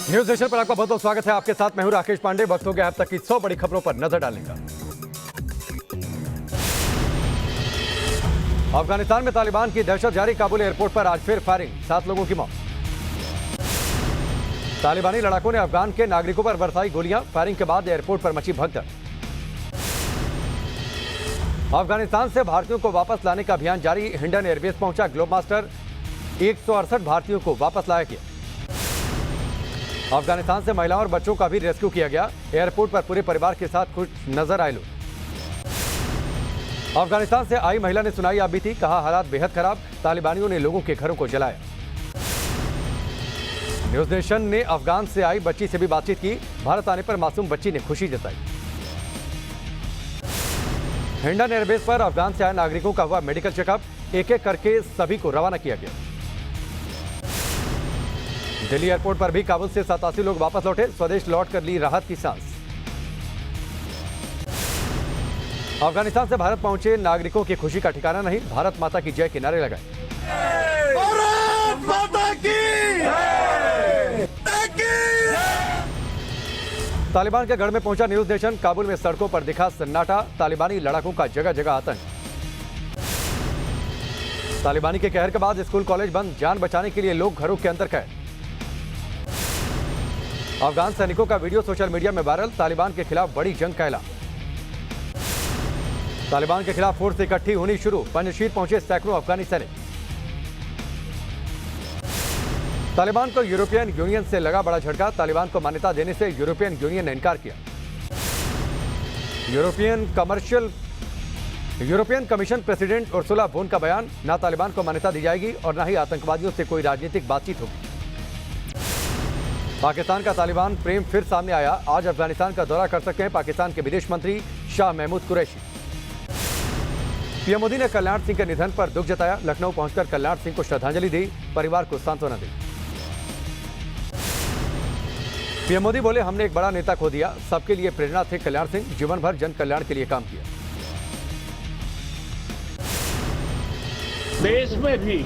News nation पर आपका बहुत बहुत स्वागत है। आपके साथ मैं हूं राकेश पांडे। वक्त हो गया अब तक की 100 बड़ी खबरों पर नजर डालने का। अफगानिस्तान में तालिबान की दहशत जारी। काबुल एयरपोर्ट पर आज फिर फायरिंग, 7 लोगों की मौत। तालिबानी लड़ाकों ने अफगान के नागरिकों पर बरसाई गोलियां। फायरिंग के बाद एयरपोर्ट पर मची भगदड़। अफगानिस्तान से भारतीयों को वापस लाने का अभियान जारी। हिंडन एयरबेस पहुंचा ग्लोब मास्टर। 168 भारतीयों को वापस लाया गया। अफगानिस्तान से महिलाओं और बच्चों का भी रेस्क्यू किया गया। एयरपोर्ट पर पूरे परिवार के साथ खुश नजर आए लोग। अफगानिस्तान से आई महिला ने सुनाई आप बीती। कहा हालात बेहद खराब। तालिबानियों ने लोगों के घरों को जलाया। न्यूज नेशन ने अफगान से आई बच्ची से भी बातचीत की। भारत आने पर मासूम बच्ची ने खुशी जताई। हिंडन एयरबेस पर अफगान से आए नागरिकों का हुआ मेडिकल चेकअप। एक एक करके सभी को रवाना किया गया। दिल्ली एयरपोर्ट पर भी काबुल से 87 लोग वापस लौटे। स्वदेश लौटकर ली राहत की सांस। अफगानिस्तान से भारत पहुंचे नागरिकों की खुशी का ठिकाना नहीं। भारत माता की जय के नारे लगाए। भारत माता की तालिबान के गढ़ में पहुंचा न्यूज नेशन। काबुल में सड़कों पर दिखा सन्नाटा। तालिबानी लड़ाकों का जगह जगह आतंक। तालिबानी के कहर के बाद स्कूल कॉलेज बंद। जान बचाने के लिए लोग घरों के अंदर कैद। अफगान सैनिकों का वीडियो सोशल मीडिया में वायरल। तालिबान के खिलाफ बड़ी जंग का ऐलान। तालिबान के खिलाफ फोर्स इकट्ठी होनी शुरू। पंजशीर पहुंचे सैकड़ों अफगानी सैनिक। तालिबान को यूरोपियन यूनियन से लगा बड़ा झटका। तालिबान को मान्यता देने से यूरोपियन यूनियन ने इनकार किया। यूरोपियन कमीशन प्रेसिडेंट उर्सुला वोन का बयान। ना तालिबान को मान्यता दी जाएगी और ना ही आतंकवादियों से कोई राजनीतिक बातचीत होगी। पाकिस्तान का तालिबान प्रेम फिर सामने आया। आज अफगानिस्तान का दौरा कर सकते हैं पाकिस्तान के विदेश मंत्री शाह महमूद कुरैशी। पीएम मोदी ने कल्याण सिंह के निधन पर दुख जताया। लखनऊ पहुंचकर कल्याण सिंह को श्रद्धांजलि दी। परिवार को सांत्वना दी। पीएम मोदी बोले हमने एक बड़ा नेता खो दिया। सबके लिए प्रेरणा थे कल्याण सिंह। जीवन भर जन कल्याण के लिए काम किया। देश में भी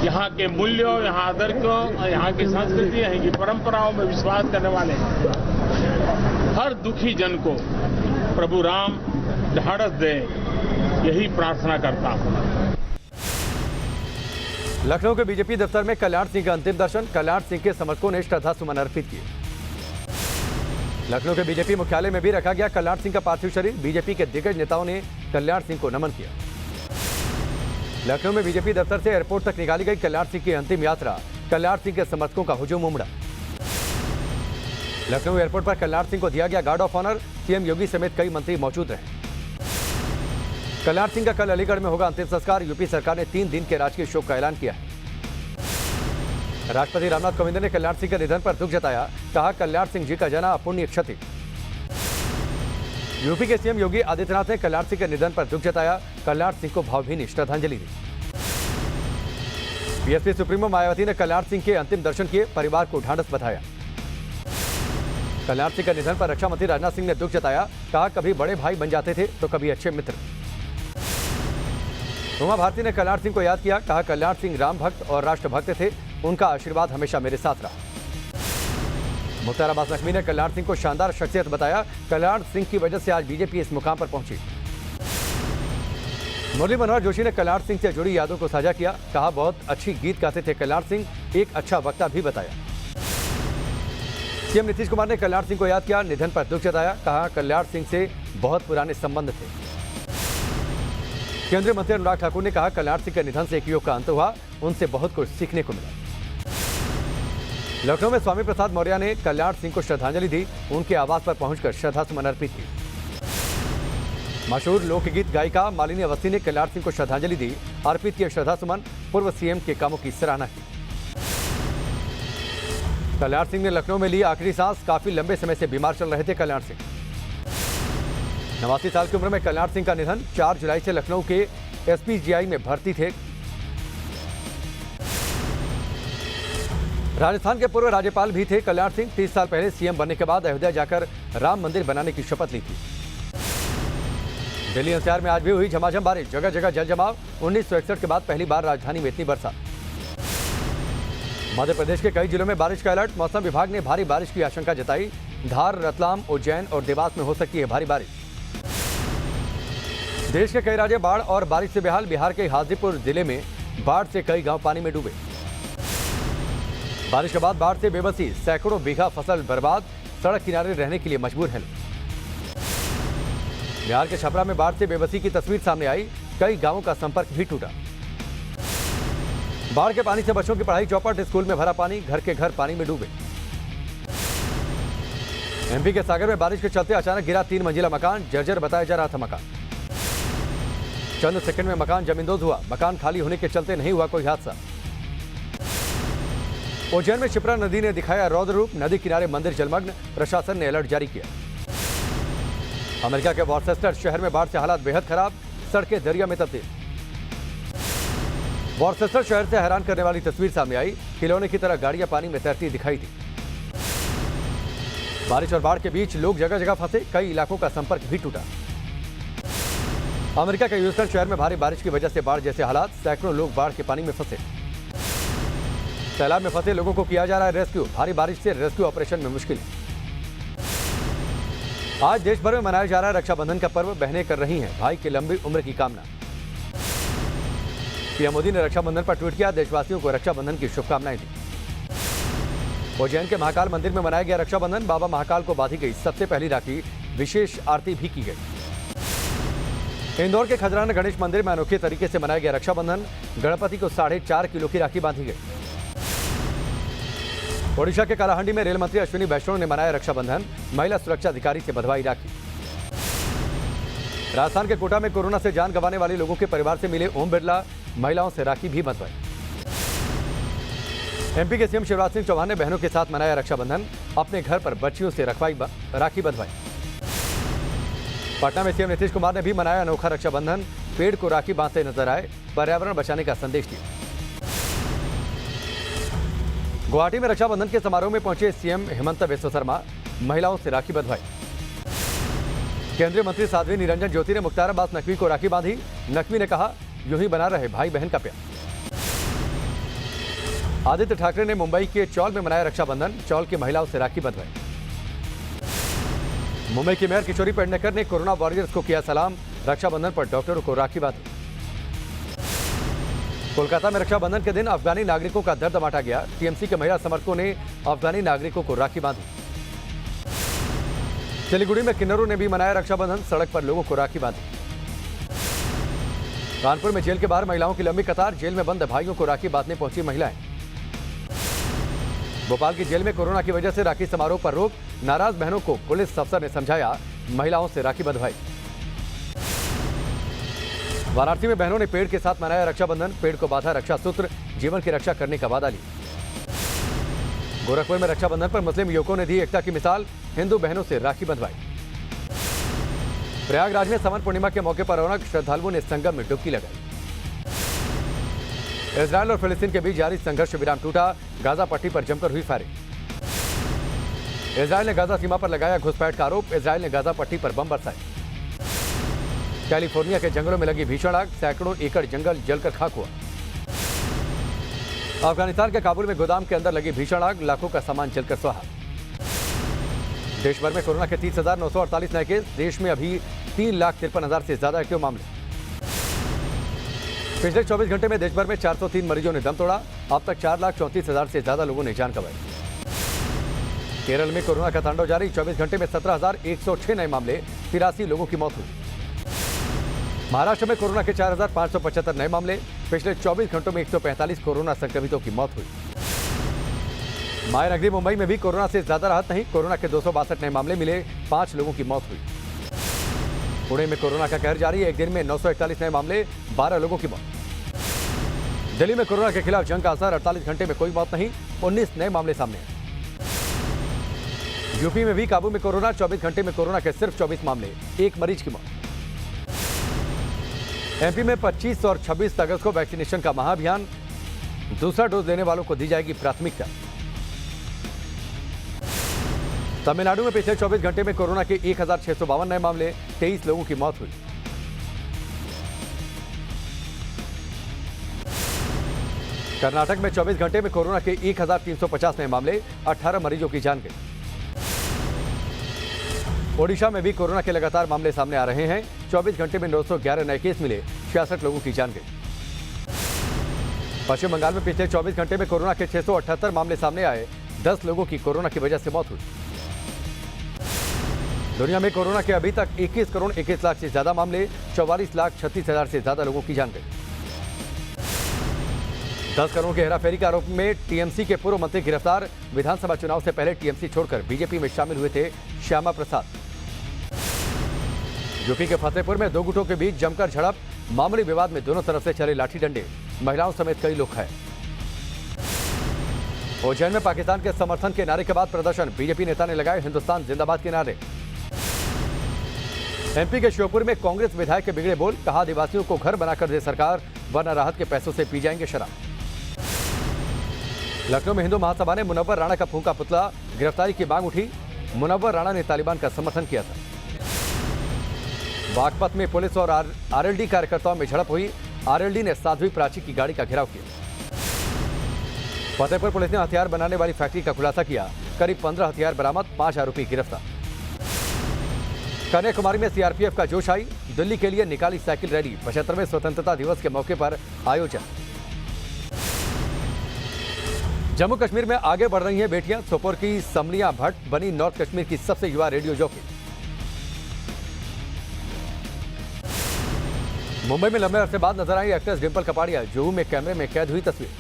यहाँ के मूल्यों, यहाँ आदर को, यहाँ की संस्कृति, यहाँ की परंपराओं में विश्वास करने वाले हर दुखी जन को प्रभु राम ढाढ़स दे, यही प्रार्थना करता हूँ। लखनऊ के बीजेपी दफ्तर में कल्याण सिंह का अंतिम दर्शन। कल्याण सिंह के समर्थकों ने श्रद्धा सुमन अर्पित किए। लखनऊ के बीजेपी मुख्यालय में भी रखा गया कल्याण सिंह का पार्थिव शरीर। बीजेपी के दिग्गज नेताओं ने कल्याण सिंह को नमन किया। लखनऊ में बीजेपी दफ्तर से एयरपोर्ट तक निकाली गई कल्याण सिंह की अंतिम यात्रा। कल्याण सिंह के समर्थकों का हुजूम उमड़ा। लखनऊ एयरपोर्ट पर कल्याण सिंह को दिया गया गार्ड ऑफ ऑनर। सीएम योगी समेत कई मंत्री मौजूद रहे। कल्याण सिंह का कल अलीगढ़ में होगा अंतिम संस्कार। यूपी सरकार ने 3 दिन के राजकीय शोक का ऐलान किया है। राष्ट्रपति रामनाथ कोविंद ने कल्याण सिंह के निधन पर दुख जताया। कहा कल्याण सिंह जी का जाना अपुण्य क्षति। यूपी के सीएम योगी आदित्यनाथ ने कल्याण सिंह के निधन पर दुख जताया। कल्याण सिंह को भावभीनी श्रद्धांजलि दी। बीएसपी सुप्रीमो मायावती ने कल्याण सिंह के अंतिम दर्शन किए। परिवार को ढांढस बधाया। कल्याण सिंह के निधन पर रक्षा मंत्री राजनाथ सिंह ने दुख जताया। कहा कभी बड़े भाई बन जाते थे तो कभी अच्छे मित्र। उमा भारती ने कल्याण सिंह को याद किया। कहा कल्याण सिंह राम भक्त और राष्ट्रभक्त थे। उनका आशीर्वाद हमेशा मेरे साथ रहा। मुख्तार अब्बास नकवी ने कल्याण सिंह को शानदार शख्सियत बताया। कल्याण सिंह की वजह से आज बीजेपी इस मुकाम पर पहुंची। मुरली मनोहर जोशी ने कल्याण सिंह से जुड़ी यादों को साझा किया। कहा बहुत अच्छी गीत गाते थे कल्याण सिंह। एक अच्छा वक्ता भी बताया। सीएम नीतीश कुमार ने कल्याण सिंह को याद किया। निधन पर दुख जताया। कहा कल्याण सिंह से बहुत पुराने संबंध थे। केंद्रीय मंत्री अनुराग ठाकुर ने कहा कल्याण सिंह के निधन से एक युग का अंत हुआ। उनसे बहुत कुछ सीखने को मिला। लखनऊ में स्वामी प्रसाद मौर्य ने कल्याण सिंह को श्रद्धांजलि दी। उनके आवास पर पहुंचकर श्रद्धा सुमन अर्पित की। मशहूर लोकगीत गायिका मालिनी अवस्थी ने कल्याण सिंह को श्रद्धांजलि दी। अर्पित किए श्रद्धा सुमन। पूर्व सीएम के कामों की सराहना की। कल्याण सिंह ने लखनऊ में ली आखिरी सांस। काफी लंबे समय से बीमार चल रहे थे कल्याण सिंह। 89 साल की उम्र में कल्याण सिंह का निधन। 4 जुलाई से लखनऊ के एसपीजीआई में भर्ती थे। राजस्थान के पूर्व राज्यपाल भी थे कल्याण सिंह। 30 साल पहले सीएम बनने के बाद अयोध्या जाकर राम मंदिर बनाने की शपथ ली थी। दिल्ली एनसीआर में आज भी हुई झमाझम बारिश। जगह जगह जल जमाव। 1961 के बाद पहली बार राजधानी में इतनी बरसात। मध्य प्रदेश के कई जिलों में बारिश का अलर्ट। मौसम विभाग ने भारी बारिश की आशंका जताई। धार, रतलाम, उज्जैन और देवास में हो सकती है भारी बारिश। देश के कई राज्य बाढ़ और बारिश से बेहाल। बिहार के हाजीपुर जिले में बाढ़ से कई गांव पानी में डूबे। बारिश के बाद बाढ़ से बेबसी, सैकड़ों बीघा फसल बर्बाद, सड़क किनारे रहने के लिए मजबूर हैं। बिहार के छपरा में बाढ़ से बेबसी की तस्वीर सामने आई। कई गांवों का संपर्क भी टूटा। बाढ़ के पानी से बच्चों की पढ़ाई चौपट। स्कूल में भरा पानी, घर के घर पानी में डूबे। एमपी के सागर में बारिश के चलते अचानक गिरा 3 मंजिला मकान। जर्जर बताया जा रहा था मकान। चंद सेकंड में मकान जमींदोज हुआ। मकान खाली होने के चलते नहीं हुआ कोई हादसा। उज्जैन में शिप्रा नदी ने दिखाया रौद्र रूप। नदी किनारे मंदिर जलमग्न। प्रशासन ने अलर्ट जारी किया। अमेरिका के वॉर्सेस्टर शहर में बाढ़ से हालात बेहद खराब। सड़कें दरिया में तब्दील। वॉर्सेस्टर शहर से हैरान करने वाली तस्वीर सामने आई। खिलौने की तरह गाड़ियां पानी में तैरती दिखाई दी। बारिश और बाढ़ के बीच लोग जगह जगह फंसे। कई इलाकों का संपर्क भी टूटा। अमेरिका के ह्यूस्टन शहर में भारी बारिश की वजह से बाढ़ जैसे हालात। सैकड़ों लोग बाढ़ के पानी में फंसे। सैलाब में फंसे लोगों को किया जा रहा है रेस्क्यू। भारी बारिश से रेस्क्यू ऑपरेशन में मुश्किल। आज देश भर में मनाया जा रहा है रक्षाबंधन का पर्व। बहनें कर रही हैं भाई की लंबी उम्र की कामना। पीएम मोदी ने रक्षाबंधन पर ट्वीट किया। देशवासियों को रक्षाबंधन की शुभकामनाएं दी। उज्जैन के महाकाल मंदिर में मनाया गया रक्षाबंधन। बाबा महाकाल को बांधी गई सबसे पहली राखी। विशेष आरती भी की गई। इंदौर के खजराना गणेश मंदिर में अनोखे तरीके से मनाया गया रक्षाबंधन। गणपति को 4.5 किलो की राखी बांधी गई। ओडिशा के कालाहांडी में रेल मंत्री अश्विनी वैष्णव ने मनाया रक्षाबंधन। महिला सुरक्षा अधिकारी से बंधवाई राखी। राजस्थान के कोटा में कोरोना से जान गंवाने वाले लोगों के परिवार से मिले ओम बिरला। महिलाओं से राखी भी बंधवाई। एमपी के सीएम शिवराज सिंह चौहान ने बहनों के साथ मनाया रक्षाबंधन। अपने घर पर बच्चियों से राखी बंधवाई। पटना में सीएम नीतीश कुमार ने भी मनाया अनोखा रक्षाबंधन। पेड़ को राखी बांधते नजर आए। पर्यावरण बचाने का संदेश दिया। गुवाहाटी में रक्षाबंधन के समारोह में पहुंचे सीएम हेमंत बिस्वा शर्मा। महिलाओं से राखी बंधवाई। केंद्रीय मंत्री साध्वी निरंजन ज्योति ने मुख्तार अब्बास नकवी को राखी बांधी। नकवी ने कहा, यूं ही बना रहे भाई बहन का प्यार। आदित्य ठाकरे ने मुंबई के चौल में मनाया रक्षाबंधन। चौल की महिलाओं से राखी बंधवाई। मुंबई की मेयर किशोरी पेडनेकर ने कोरोना वॉरियर्स को किया सलाम। रक्षाबंधन पर डॉक्टरों को राखी बांधी। कोलकाता में रक्षाबंधन के दिन अफगानी नागरिकों का दर्द बांटा गया। टीएमसी के महिला समर्थकों ने अफगानी नागरिकों को राखी बांधी। सिलीगुड़ी में किन्नरों ने भी मनाया रक्षाबंधन। सड़क पर लोगों को राखी बांधी। कानपुर में जेल के बाहर महिलाओं की लंबी कतार। जेल में बंद भाइयों को राखी बांधने पहुंची महिलाएं। भोपाल की जेल में कोरोना की वजह से राखी समारोह पर रोक। नाराज बहनों को पुलिस अफसर ने समझाया। महिलाओं से राखी बंधवाई। वाराणसी में बहनों ने पेड़ के साथ मनाया रक्षाबंधन। पेड़ को बांधा रक्षा सूत्र। जीवन की रक्षा करने का वादा लिया। गोरखपुर में रक्षाबंधन पर मुस्लिम युवकों ने दी एकता की मिसाल। हिंदू बहनों से राखी बंधवाई। प्रयागराज में समन पूर्णिमा के मौके पर रौनक। श्रद्धालुओं ने संगम में डुबकी लगाई। इजरायल और फिलिस्तीन के बीच जारी संघर्ष विराम टूटा। गाजा पट्टी पर जमकर हुई फायरिंग। इजरायल ने गाजा सीमा पर लगाया घुसपैठ का आरोप। इजरायल ने गाजा पट्टी पर बम बरसाए। कैलिफोर्निया के जंगलों में लगी भीषण आग। सैकड़ों एकड़ जंगल जलकर खाक हुआ। अफगानिस्तान के काबुल में गोदाम के अंदर लगी भीषण आग। लाखों का सामान जलकर स्वाहा। देश भर में कोरोना के 30,948 नए केस। देश में अभी 3,53,000 से ज्यादा एक्टिव मामले। पिछले 24 घंटे में देश भर में 403 मरीजों ने दम तोड़ा। अब तक 4,34,000 से ज्यादा लोगों ने जान गंवाई। केरल में कोरोना का तांडव जारी। 24 घंटे में 17,106 नए मामले। 83 लोगों की मौत हुई। महाराष्ट्र में कोरोना के 4,575 नए मामले। पिछले 24 घंटों में 145 कोरोना संक्रमितों की मौत हुई। मायानगरी मुंबई में भी कोरोना से ज्यादा राहत नहीं। कोरोना के 262 नए मामले मिले। 5 लोगों की मौत हुई। पुणे में कोरोना का कहर जारी। एक दिन में 941 नए मामले। 12 लोगों की मौत। दिल्ली में कोरोना के खिलाफ जंग का असर। 48 घंटे में कोई मौत नहीं। 19 नए मामले सामने आए। यूपी में भी काबू में कोरोना। 24 घंटे में कोरोना के सिर्फ 24 मामले। 1 मरीज की मौत। एमपी में 25 और 26 अगस्त को वैक्सीनेशन का महाअभियान। दूसरा डोज लेने वालों को दी जाएगी प्राथमिकता। तमिलनाडु में पिछले 24 घंटे में कोरोना के 1,652 नए मामले। 23 लोगों की मौत हुई। कर्नाटक में 24 घंटे में कोरोना के 1350 नए मामले, 18 मरीजों की जान गई। ओडिशा में भी कोरोना के लगातार मामले सामने आ रहे हैं। 24 घंटे में 911 नए केस मिले, 66 लोगों की जान गई। पश्चिम बंगाल में पिछले 24 घंटे में कोरोना के 678 मामले सामने आए, 10 लोगों की कोरोना की वजह से मौत हुई। दुनिया में कोरोना के अभी तक 21 करोड़ 21 लाख से ज्यादा मामले, 44 लाख 36 हजार से ज्यादा लोगों की जान गई। 10 करोड़ के हेराफेरी के आरोप में टीएमसी के पूर्व मंत्री गिरफ्तार। विधानसभा चुनाव से पहले टीएमसी छोड़कर बीजेपी में शामिल हुए थे श्यामा प्रसाद। यूपी के फतेहपुर में दो गुटों के बीच जमकर झड़प, मामूली विवाद में दोनों तरफ से चले लाठी डंडे, महिलाओं समेत कई लोग घायल। उज्जैन में पाकिस्तान के समर्थन के नारे के बाद प्रदर्शन, बीजेपी नेता ने लगाए हिंदुस्तान जिंदाबाद के नारे। एमपी के श्योपुर में कांग्रेस विधायक के बिगड़े बोल, कहा आदिवासियों को घर बनाकर दे सरकार, वरना राहत के पैसों से पी जाएंगे शराब। लखनऊ में हिंदू महासभा ने मुनव्वर राणा का फूंका पुतला, गिरफ्तारी की मांग उठी। मुनव्वर राणा ने तालिबान का समर्थन किया था। बागपत में पुलिस और आरएलडी कार्यकर्ताओं में झड़प हुई। आरएलडी ने साध्वी प्राची की गाड़ी का घेराव किया। फतेहपुर पुलिस ने हथियार बनाने वाली फैक्ट्री का खुलासा किया। करीब 15 हथियार बरामद, 5 आरोपी गिरफ्तार। कन्याकुमारी में सीआरपीएफ का जोश आई, दिल्ली के लिए निकाली साइकिल रैली। 75वें स्वतंत्रता दिवस के मौके पर आयोजन। जम्मू कश्मीर में आगे बढ़ रही हैं बेटियां। सोपोर की समलिया भट्ट बनी नॉर्थ कश्मीर की सबसे युवा रेडियो जॉकी। मुंबई में लंबे अरसे बाद नजर आई एक्ट्रेस डिंपल कपाड़िया। जुहू में कैमरे में कैद हुई तस्वीर।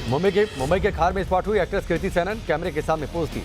मुंबई के खार में स्पॉट हुई एक्ट्रेस कृति सेनन, कैमरे के सामने पोज दी।